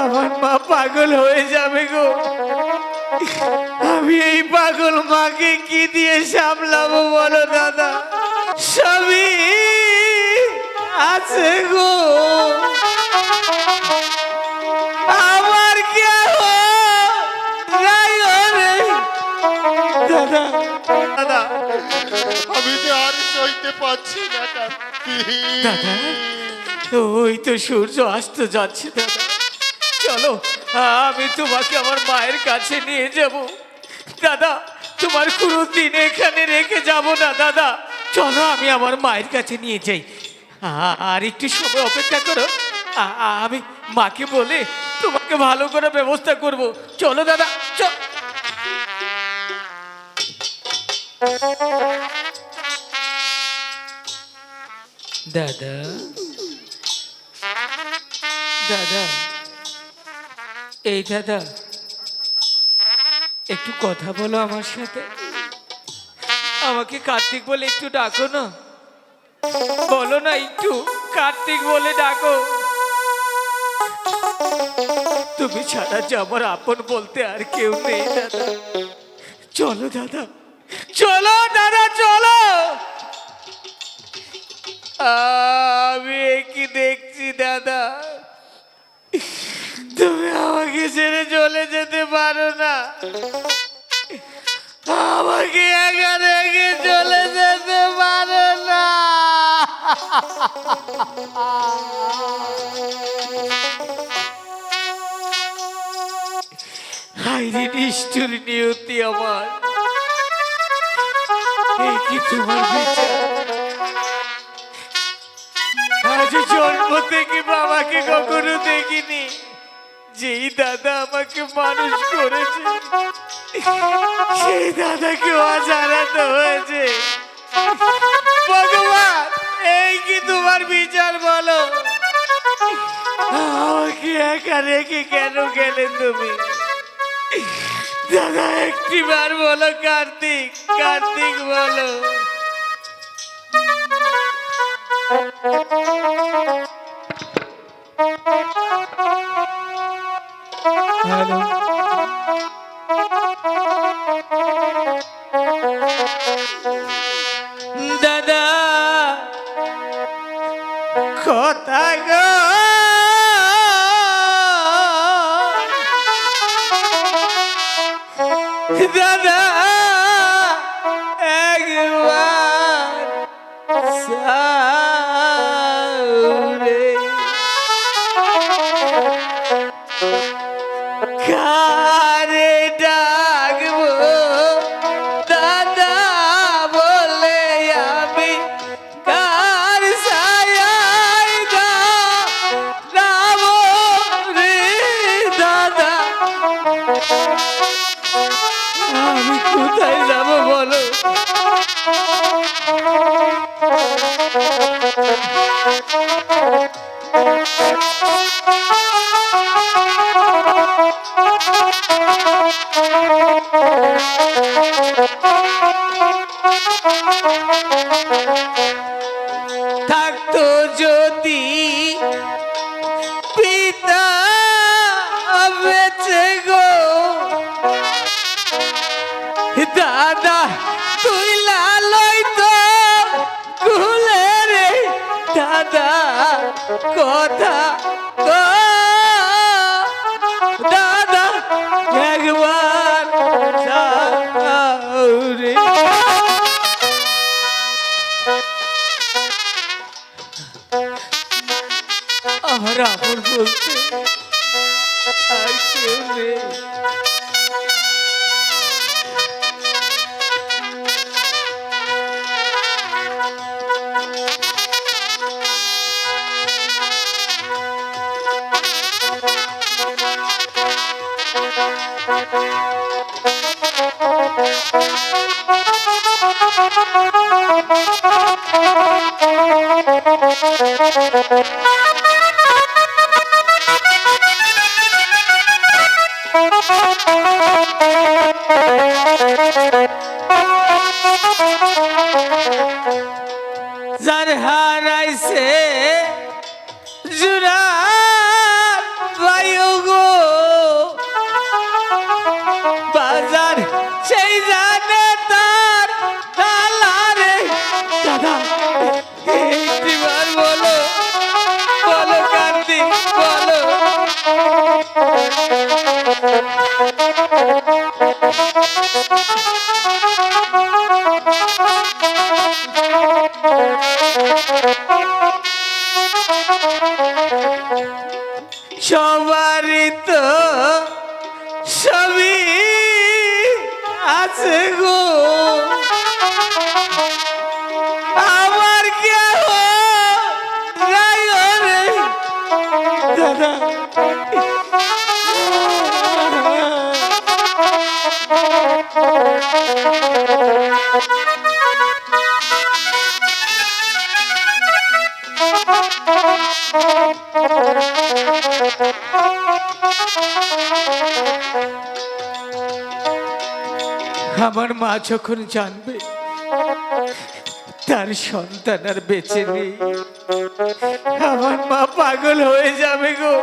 আমার মা পাগল হয়ে যাবে গো। আমি এই পাগল মাকে কি দিয়ে সামলাবো বলো দাদা? সবই আছে গো, আমার কেউ নাই রে দাদা। দাদা আমি যে আর সইতে পারছি না দাদা, ওই তো সূর্য অস্ত যাচ্ছে দাদা। চলো আমি তোমাকে আমার মায়ের কাছে নিয়ে যাব দাদা। তোমার কোনো দিন এখানে রেখে যাব না দাদা। চলো আমি আমার মায়ের কাছে নিয়ে যাই। আর একটু সময় অপেক্ষা করো, আমি মাকে বলে তোমাকে ভালো করে ব্যবস্থা করব। চলো দাদা, চল। দাদা দাদা, এই দাদা, একটু কথা বলো আমার সাথে। আমাকে কার্তিক বলে একটু ডাকো না, বলো না একটু কার্তিক বলে ডাকো। তুমি ছাড়া যে আমার আপন বলতে আর কেউ নেই দাদা। চলো দাদা, চলো দাদা, চলো। আমি কি দেখছি দাদা, তুমি আমাকে ছেড়ে চলে যেতে পারো না। আমাকে একা রেখে চলে যেতে পারো না। হায়রে নিষ্ঠুর নিয়তি আমার, এই কি তোমার বিচার? আজ জন্ম থেকে বাবাকে কখনো দেখিনি। যেই দাদা আমাকে মানুষ করেছে, সেই দাদাকে আজ হারাতে হয়েছে। ভগবান, এই কি তোমার বিচার বলো? আমাকে একা রেখে কেন গেলে তুমি? দাদা একটিবার বলো কার্তিক, কার্তিক বলো। হ্যালো, দাদা কোথায় গো? দাদা একবার সাউরে কারে ডাকবো দাদা বলে, আমি কার ছায়ায় দাঁড়াবো রে দাদা? আমি কোথায় যাব বলো? থাকতো যদি পিতা বেঁচে গো দাদা, তুই লালই তো কুলে রে দাদা। কথা গো দাদা একবার যাও রে। আমার আপন বলতে আর কেউ নেই। যার হারাইছে জুড়া বায়ু সবারই তো সবই আছে গো, আমার কেহ নাই রে দাদা। আমার মা যখন জানবে তার সন্তান আর বেঁচে নেই, আমার মা পাগল হয়ে যাবে গো।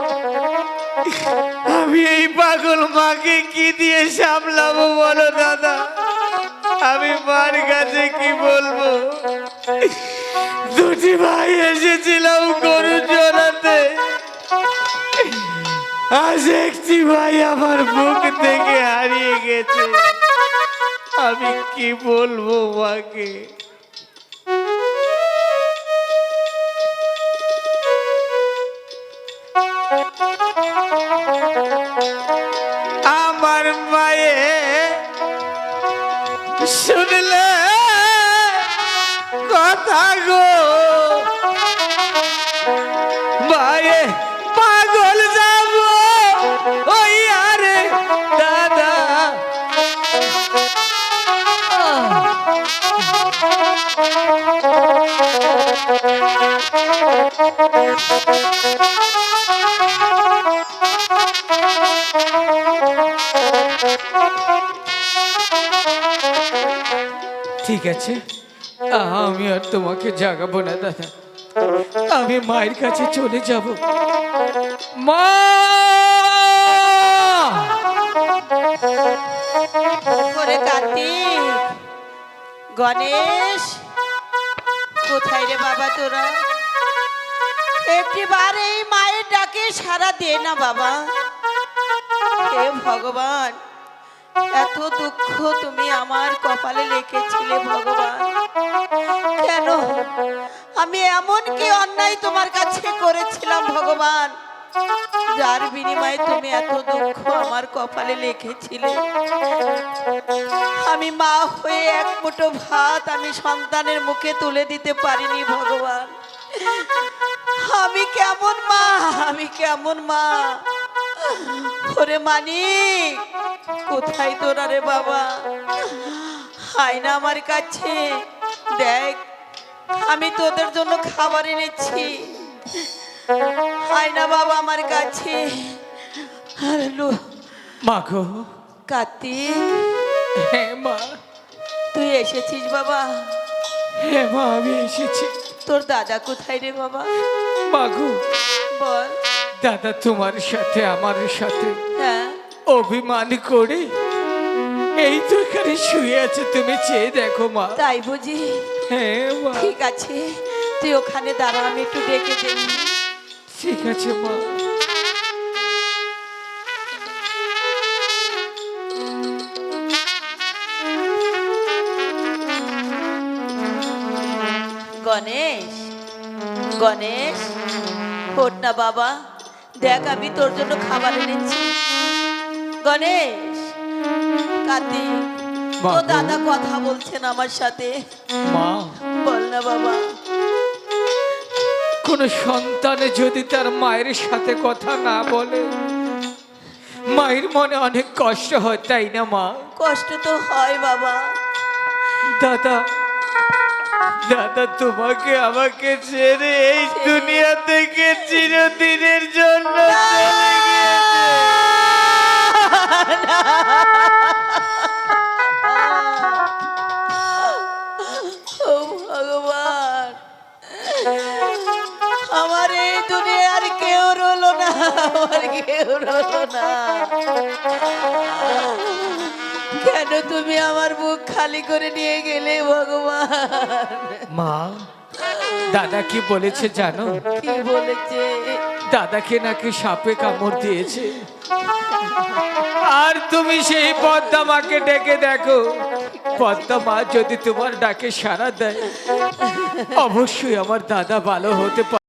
আমি এই পাগল মাকে কি দিয়ে সামলাবো বলো দাদা? আমি মার কাছে কি বলবো? দুটি ভাই এসেছিলাম গরু চড়াতে, আজ একটি ভাই আমার বুক থেকে হারিয়ে গেছে। আমি কি বলবো মাকে? আমার মায়ে শুনলে কথা গো, মায়ে পাগল যাব ওই আরে দাদা। ঠিক আছে, আমি আর তোমাকে জাগাবো না দাদা, আমি মায়ের কাছে চলে যাব। মা! ওরে কার্তিক, গণেশ, কোথায় রে বাবা তোরা? একটিবার এই মায়ের ডাকে সাড়া দে না বাবা। হে ভগবান, এত দুঃখ তুমি আমার কপালে লিখেছিলে ভগবান। কেন আমি এমন কি অন্যায় তোমার কাছে করেছিলাম ভগবান, যার বিনিময়ে তুমি এত দুঃখ আমার কপালে লিখেছিলে? আমি মা হয়ে এক মুঠো ভাত আমি সন্তানের মুখে তুলে দিতে পারিনি ভগবান। আমি কেমন মা, আমি কেমন মা? ওরে মানিক, কোথায় তোরা রে বাবা? আয় না আমার কাছে, দেখ আমি তোদের জন্য খাবার এনেছি। আয় না বাবা আমার কাছে। মা গো। কার্তিক, হ্যাঁ মা। তুই এসেছিস বাবা? হ্যাঁ মা, আমি এসেছি। তোর দাদা কোথায় রে বাবা? মা গো, বল। দাদা তোমার সাথে আমার সাথে হ্যাঁ, অভিমান করে এই তো এখানে শুয়ে আছে, তুমি চেয়ে দেখো মা। তাই বুঝি? হ্যাঁ মা। ঠিক আছে, তুই ওখানে দাঁড়া, আমি একটু ডেকে দেখি। ঠিক আছে মা। গণেশ, গণেশ, ওঠ না বাবা, দেখ আমি তোর জন্য খাবার এনেছি। গণেশ, কার্তিক, মা তো গো। দাদা কথা বলছেন আমার সাথে, মা, বল না বাবা। কোন সন্তানে যদি তার মায়ের সাথে কথা না বলে, মায়ের মনে অনেক কষ্ট হয়, তাই না মা? কষ্ট তো হয় বাবা। দাদা, দাদা তোমাকে আমাকে ছেড়ে এই দুনিয়া থেকে চিরদিনের জন্য চলে গিয়েছে। ও ভগবান, আমার এই দুনিয়ার কেউ রইলো না, আমার কেউ রইলো না। কেন তুমি আমার মুখ খালি করে নিয়ে গেলে ভগবান? মা, দাদা কি বলেছে জানো? কি বলেছে? দাদাকে নাকি সাপে কামড় দিয়েছে। আর তুমি সেই পদ্মা মাকে ডেকে দেখো, পদ্মা মা যদি তোমার ডাকে সাড়া দেয়, অবশ্যই আমার দাদা ভালো হতে পারে।